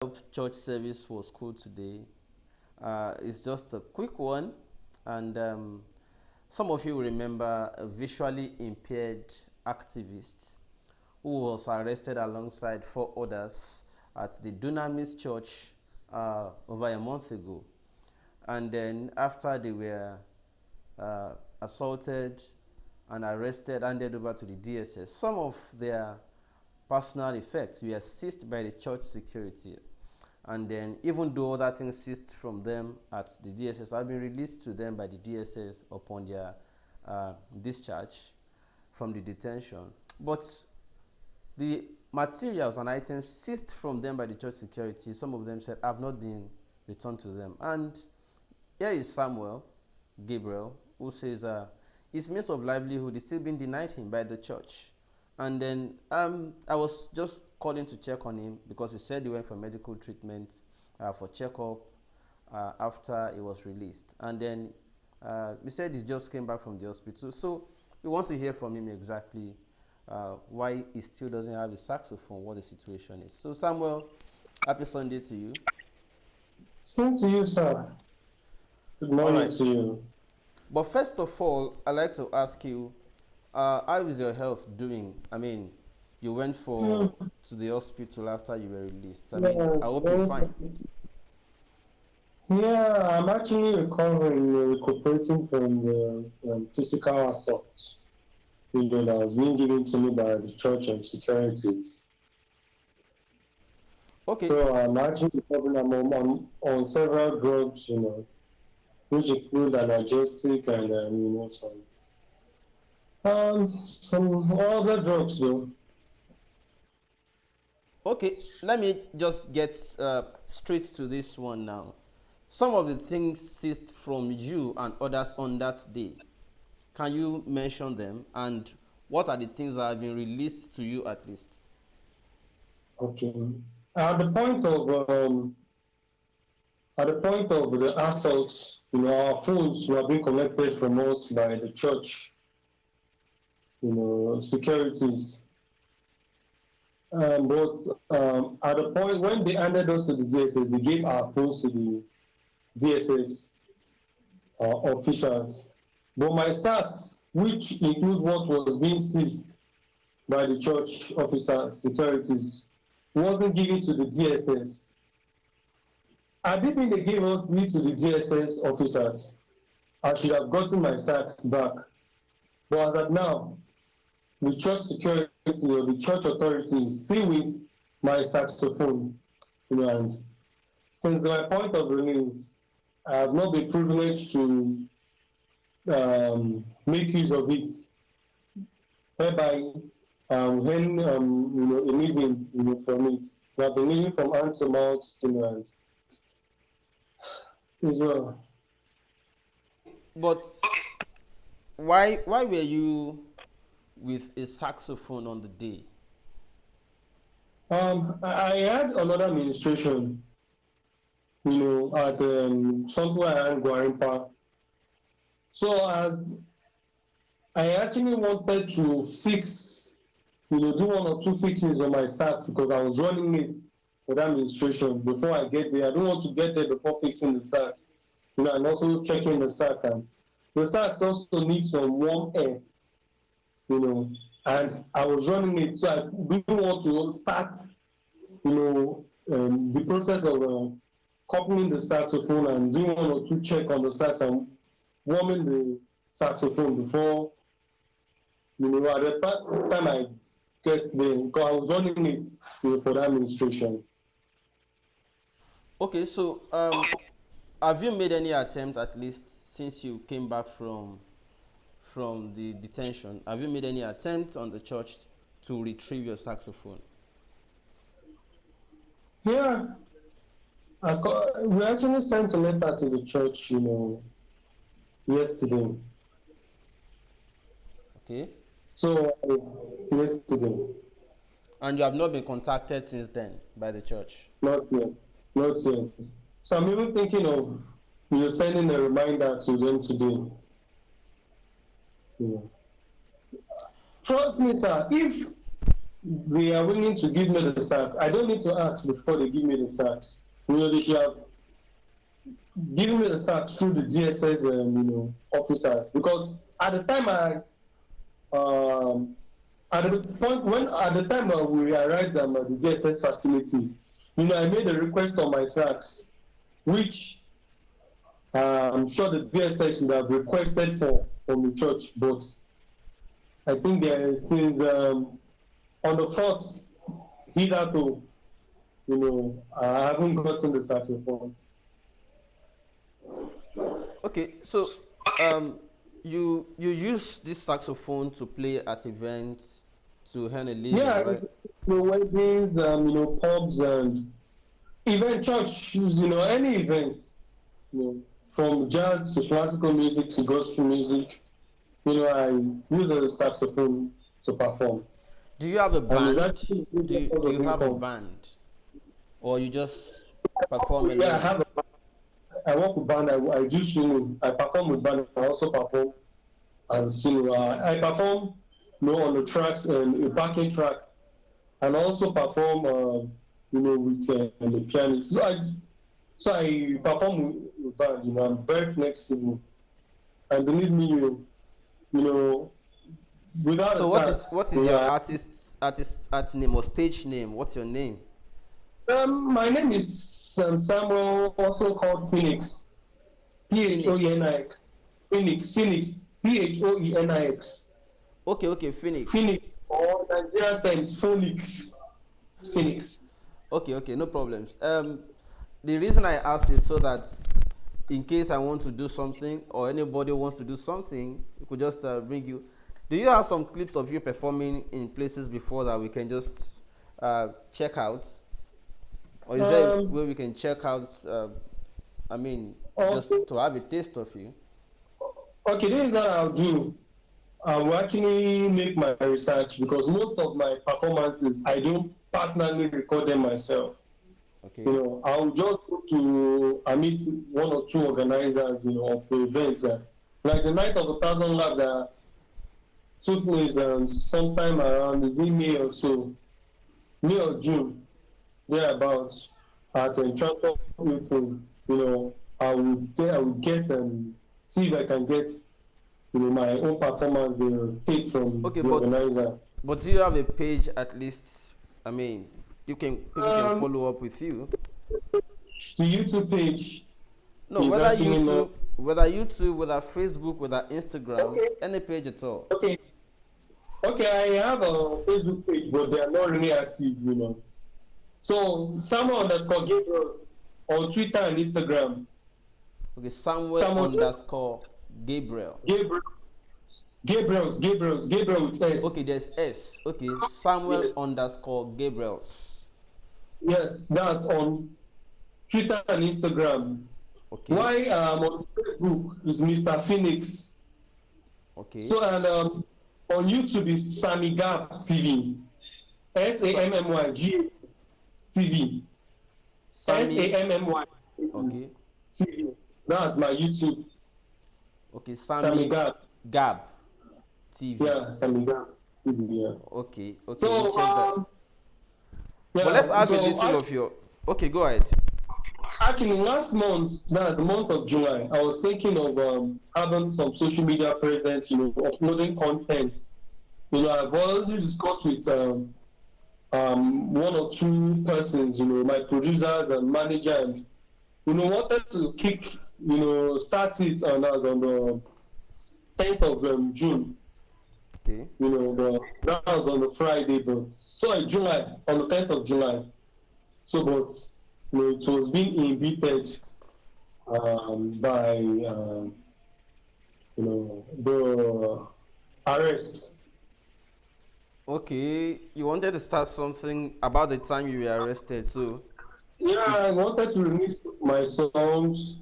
Hope church service was cool today. It's just a quick one, and some of you remember a visually impaired activist who was arrested alongside four others at the Dunamis church over a month ago. And then after they were assaulted and arrested, handed over to the DSS, some of their personal effects were seized by the church security. And then even though other things seized from them at the DSS have been released to them by the DSS upon their discharge from the detention, but the materials and items seized from them by the church security, some of them said have not been returned to them. And here is Samuel Gabriel, who says his means of livelihood is still being denied him by the church. And then I was just calling to check on him because he said he went for medical treatment for checkup after he was released. And then he said he just came back from the hospital. So we want to hear from him exactly why he still doesn't have a saxophone, what the situation is. So Samuel, happy Sunday to you. Same to you, sir. Good morning to you. But first of all, I'd like to ask you, how is your health doing? I mean, you went to the hospital after you were released. I mean, I hope you're fine. Yeah, I'm actually recuperating from the physical assault that was being given to me by the church and securities. Okay. So I'm actually recovering. I'm on several drugs, which include analgesic and some other drugs though. Okay, let me just get straight to this one now. Some of the things seized from you and others on that day, can you mention them, and what are the things that have been released to you at least? Okay. At the point of the assault, our phones were being collected from us by the church, securities. But at the point when they handed us to the DSS, they gave our phones to the DSS officials. But my sacks, which include what was being seized by the church officers, securities, wasn't given to the DSS. I didn't they gave us it to the DSS officers. I should have gotten my sacks back. But as of now, the church security or the church authority is still with my saxophone. And since my point of release, I have not been privileged to make use of it, whereby when a living from it. I've been living from hand to mouth, and as well. But why were you with a saxophone on the day? I had another administration, at somewhere around Guarimpa. So as I actually wanted to fix, do one or two fixings on my sax because I was running late for that administration before I get there. I don't want to get there before fixing the sax, and also checking the sax. And the sax also needs some warm air, and I was running late, so I didn't want to start, the process of coupling the saxophone and doing one or two check on the sax and warming the saxophone before, at the time I get there, because I was running late for that administration. Okay, so have you made any attempt, at least since you came back from the detention, have you made any attempt on the church to retrieve your saxophone? Yeah, we actually sent a letter to the church, yesterday. Okay. So, yesterday. And you have not been contacted since then by the church? Not yet. Not yet. So I'm even thinking of sending a reminder to them today. Yeah. Trust me, sir, if they are willing to give me the sax. I don't need to ask before they give me the sax. They should have given me the sax through the DSS, officers. Because at the time at the time we arrived at the DSS facility, I made a request on my sax, which I'm sure the DSS should have requested from the church, but I think since on the 4th, hitherto, I haven't gotten the saxophone. Okay, so you use this saxophone to play at events to earn a living, Yeah, right? weddings, pubs and event churches, any events, from jazz to classical music to gospel music, I use a saxophone to perform. Do you have a And it's band? actually a good Do source you of have a income. band, or you just perform Yeah, alone? I work with band, I do singing, I perform with band, I also perform as a singer. I perform, on the tracks and a backing track, and also perform, with the pianist. So I perform with band. I'm very flexible, and believe me, without a So sax, what is your artist name or stage name? What's your name? My name is Samuel, also called Phoenix. Phoenix. Phoenix. Phoenix. Phoenix. Okay, Phoenix. Phoenix, or Nigerian times, Phoenix. Phoenix. Okay, no problems. The reason I asked is so that in case I want to do something or anybody wants to do something, we could just bring you. Do you have some clips of you performing in places before that we can just check out? Or is there a Um, way we can check out, I mean, just okay, to have a taste of you? okay, this is what I'll do. I will actually make my research because most of my performances I don't personally record them myself. Okay. I'll just go to I meet one or two organizers, of the events. Like the night of 1,000 Lab that took place sometime around May or so, May or June, thereabouts, at a transport meeting. I will get and see if I can get my own performance paid from Okay, the organizer. but do you have a page at least? I mean, people can Um, follow up with you. the YouTube page No, is actually not whether YouTube, whether Facebook, whether Instagram, okay. any page at all. Okay, okay. I have a Facebook page, but they are not really active. So Samuel underscore Gabriel on Twitter and Instagram. Okay, Samuel Samuel underscore Gabriel. Gabriel Gabriel with Okay, S. there's S. Okay, Samuel Yes, underscore Gabriels. yes, that's on Twitter and Instagram. Okay, Why on Facebook is Mr. Phoenix. okay. So and on YouTube is Sammy Gap TV. Sa- SAMMY TV. Sammy. SAMMY Okay, TV. That's my YouTube. okay. Sammy Sammy Gap. Gab TV. Yeah, Sammy Gap TV. Yeah. Okay, we'll So check that. But let's yeah. have a So little of your. Okay, go ahead. actually, last month, that's the month of July, I was thinking of having some social media presence, uploading content. I've already discussed with one or two persons, my producers and manager, and wanted to start it on us on the 10th of June. Okay. That was on the Friday, but sorry, July, on the 10th of July. So, but it was being inhibited by the arrest. Okay, you wanted to start something about the time you were arrested, so Yeah, I it's wanted to release my songs,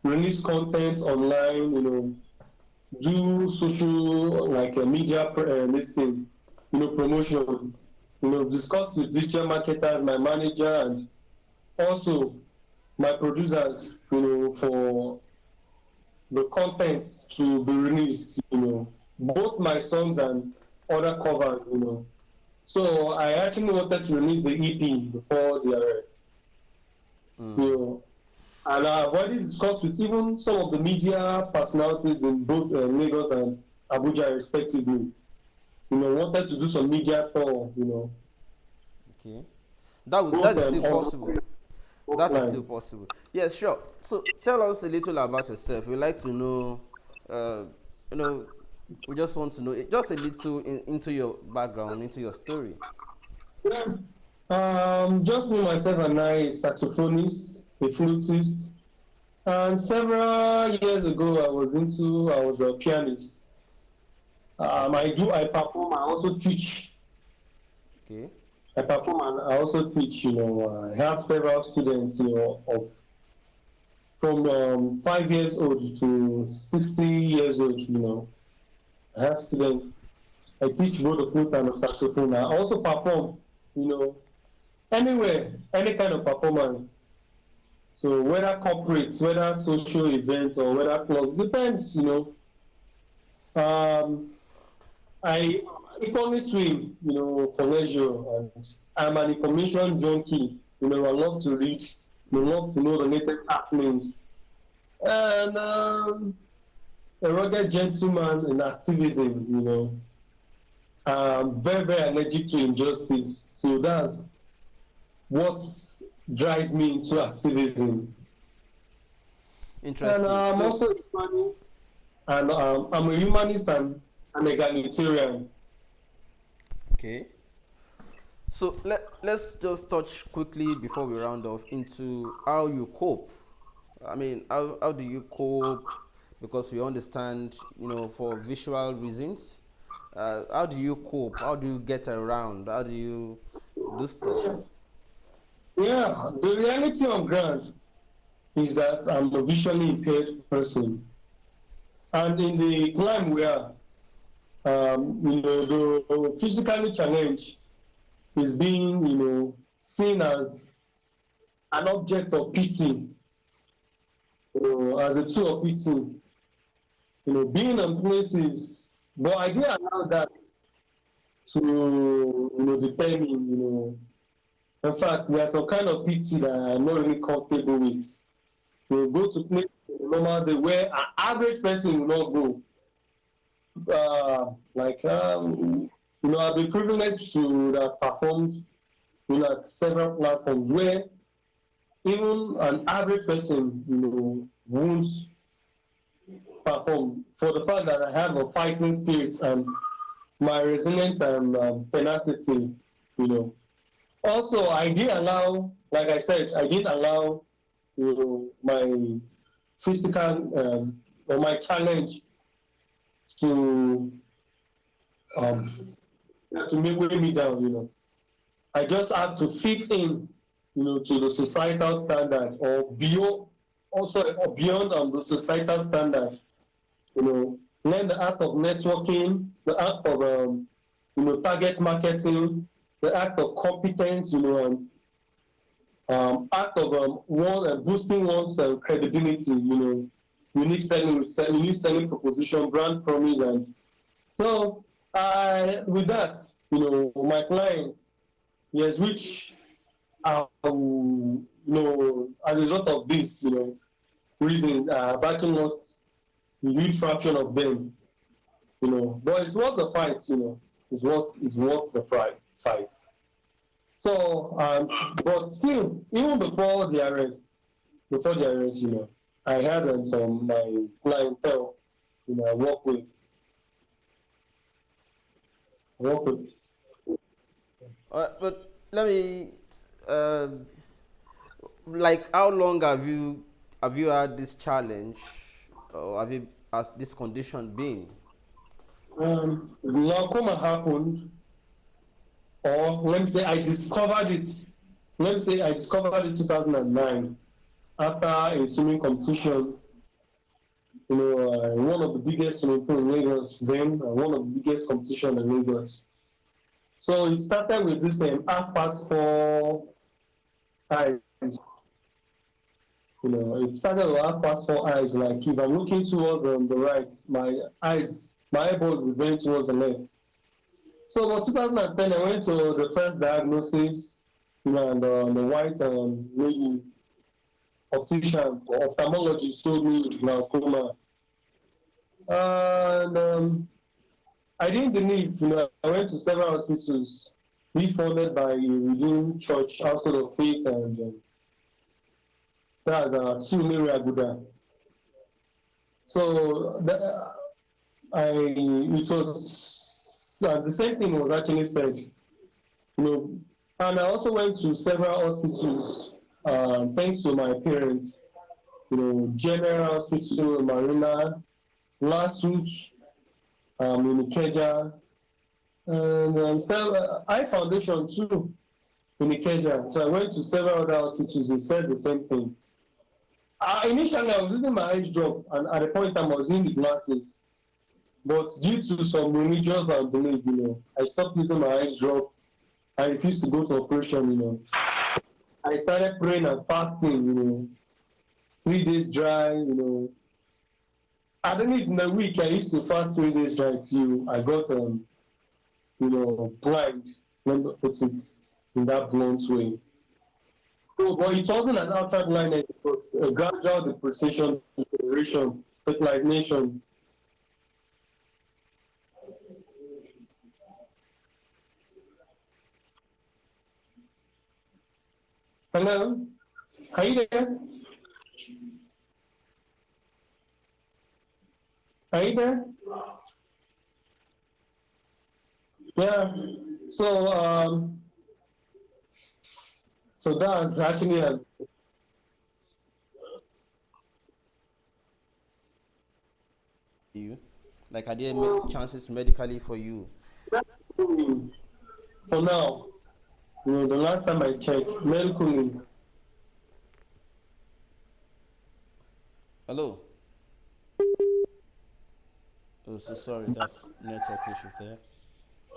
release content online, do social like a media listing, promotion, discuss with digital marketers, my manager, and also my producers, for the content to be released, both my songs and other covers, So I actually wanted to release the EP before the arrest. You know, and I've already discussed with even some of the media personalities in both Lagos and Abuja, respectively. You know, wanted to do some media tour. You know, Okay. That both is still on possible. That is still offline. possible. Yes, sure. So tell us a little about yourself. We'd like to know, uh, you know, we just want to know just a little into your background, into your story. Yeah. Just me, myself, and I, a saxophonist, a flutist, and several years ago, I was a pianist. Okay. I perform, I also teach. Okay. I perform and I also teach. You know, I have several students. You know, of from 5 years old to 60 years old. You know, I have students. I teach both the flute and the saxophone. I also perform. You know, anywhere, any kind of performance. So whether corporates, whether social events, or whether clubs, depends. You know, um, I equally swim, you know, for leisure, and I'm an information junkie. You know, I love to read, I love to know the latest happenings, and a rugged gentleman in activism. You know, very very allergic to injustice. So that's what drives me into activism. And Interesting. So, also, and I'm a humanist and an egalitarian. okay. So let's just touch quickly before we round off into how you cope. I mean, how do you cope? Because we understand, for visual reasons, how do you cope? How do you get around? How do you do stuff? Yeah, the reality on ground is that I'm a visually impaired person. And in the climb we are, you know, the physically challenged is being, you know, seen as an object of pity, you know, as a tool of pity. You know, being in places, but I didn't allow that to, you know, determine, you know. In fact, there's some kind of pity that I'm not really comfortable with. You go to places normal day where an average person will not go. You know, I've been privileged to have performed, you know, at several platforms where even an average person, you know, won't perform for the fact that I have a fighting spirit and my resilience and tenacity, you know. Also, I did allow, like I said, I did allow, you know, my physical or my challenge to um, to make weigh me down, you know. I just have to fit in, you know, to the societal standard or beyond, also or beyond the societal standard, you know. Learn the art of networking, the art of, you know, target marketing, the art of competence, you know, and act of boosting one's credibility, you know, unique selling proposition, brand promise, and so with that, you know, my clients, yes, which you know, as a result of this, you know, reason, I've actually lost a huge fraction of them, you know, but it's worth the fight, you know, it's worth the fight. So, but still, even before the arrest, you know, I had some my clientele, you know, I work with. But let me, uh, like, how long have you had this challenge, or has this condition been? Glaucoma happened, or let me say I discovered it. Let me say I discovered it 2009 after a swimming competition. You know, one of the biggest swimming pool in Lagos, then one of the biggest competition in Lagos. So it started with this half past four eyes. You know, it started with half past four eyes. Like if I'm looking towards the right, my eyeballs will bend towards the left. So about 2010, I went to the first diagnosis, and the white lady optician or ophthalmologist told me glaucoma. And I didn't believe, I went to several hospitals, be funded by a redeemed church outside of faith, and that's Sumeri Aguda. So it was the same thing was actually said, and I also went to several hospitals, thanks to my parents, General Hospital, Marina, Lasuch, in Ikeja, and Eye Foundation too in Ikeja. So I went to several other hospitals. They said the same thing. Initially, I was using my eyes drop, and at the point I was in the glasses. But due to some religious belief, I stopped using my eyes drop. I refused to go to operation. I started praying and fasting. 3 days dry. At least in a week, I used to fast 3 days dry till I got blind. Let me put it in that blunt way. So, but it wasn't an outright blindness, but a gradual depreciation, deterioration, declination. Hello? Are you there? Are you there? Yeah. So, so that's actually You, like, are there chances medically for you? for now. The last time I checked, medically, Hello. Oh, so sorry, that's network issue there.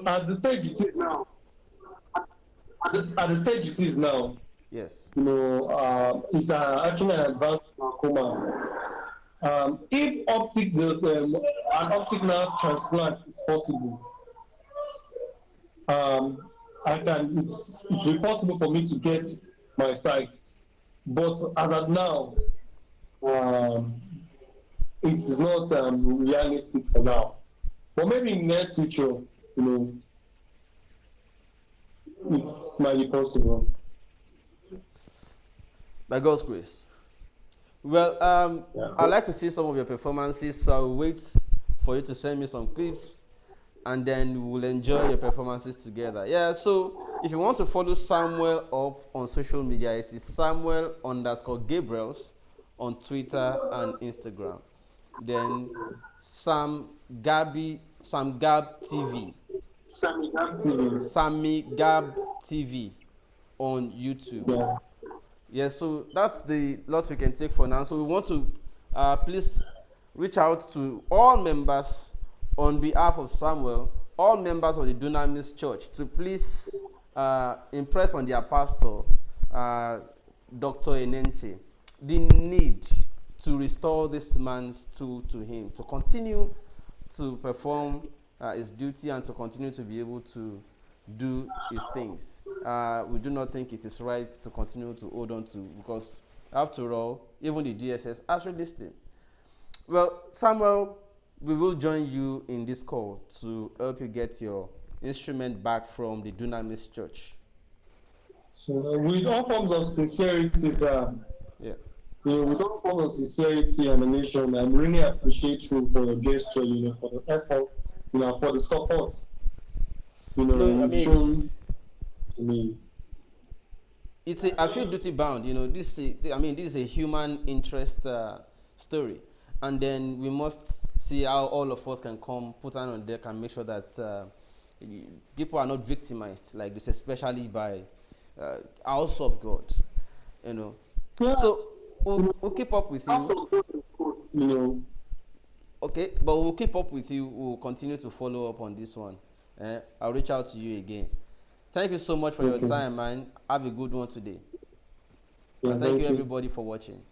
at the stage it is now, at the stage it is now, Yes. it's actually an advanced glaucoma. If an optic nerve transplant is possible, um, it will be possible for me to get my sight. But as of now, um, it is not realistic for now. But maybe in the near future, know, it might be possible. By God's grace. Well, Yeah. I'd like to see some of your performances, so I'll wait for you to send me some clips, and then we'll enjoy your performances together. Yeah, so if you want to follow Samuel up on social media, it's Samuel underscore Gabriels on Twitter and Instagram. Then Sam Gab TV, Sammy TV. Sammy Gab TV on YouTube. Yeah. Yes, so that's the lot we can take for now. So we want to please reach out to all members on behalf of Samuel, all members of the Dunamis Church, to please impress on their pastor, Dr. Enenche, the need to restore this man's tool to him, to continue to perform his duty and to continue to be able to do his things. We do not think it is right to continue to hold on to, because after all, even the DSS has released him. Well, Samuel, we will join you in this call to help you get your instrument back from the Dunamis Church. So with all forms of sincerity, Yeah. with all forms of sincerity and nation, I'm really appreciative for your gesture, for the effort, for the support, No, I you've mean, shown to me. I feel duty bound. This is a human interest story, and then we must see how all of us can come, put hand on deck, and make sure that people are not victimized like this, especially by house of God. You know, Yeah, so we'll keep up with you. also, you know, Okay, but we'll keep up with you. We'll continue to follow up on this one. I'll reach out to you again. Thank you so much for your okay. time, man. Have a good one today. Yeah, And thank you, thank you. everybody, for watching.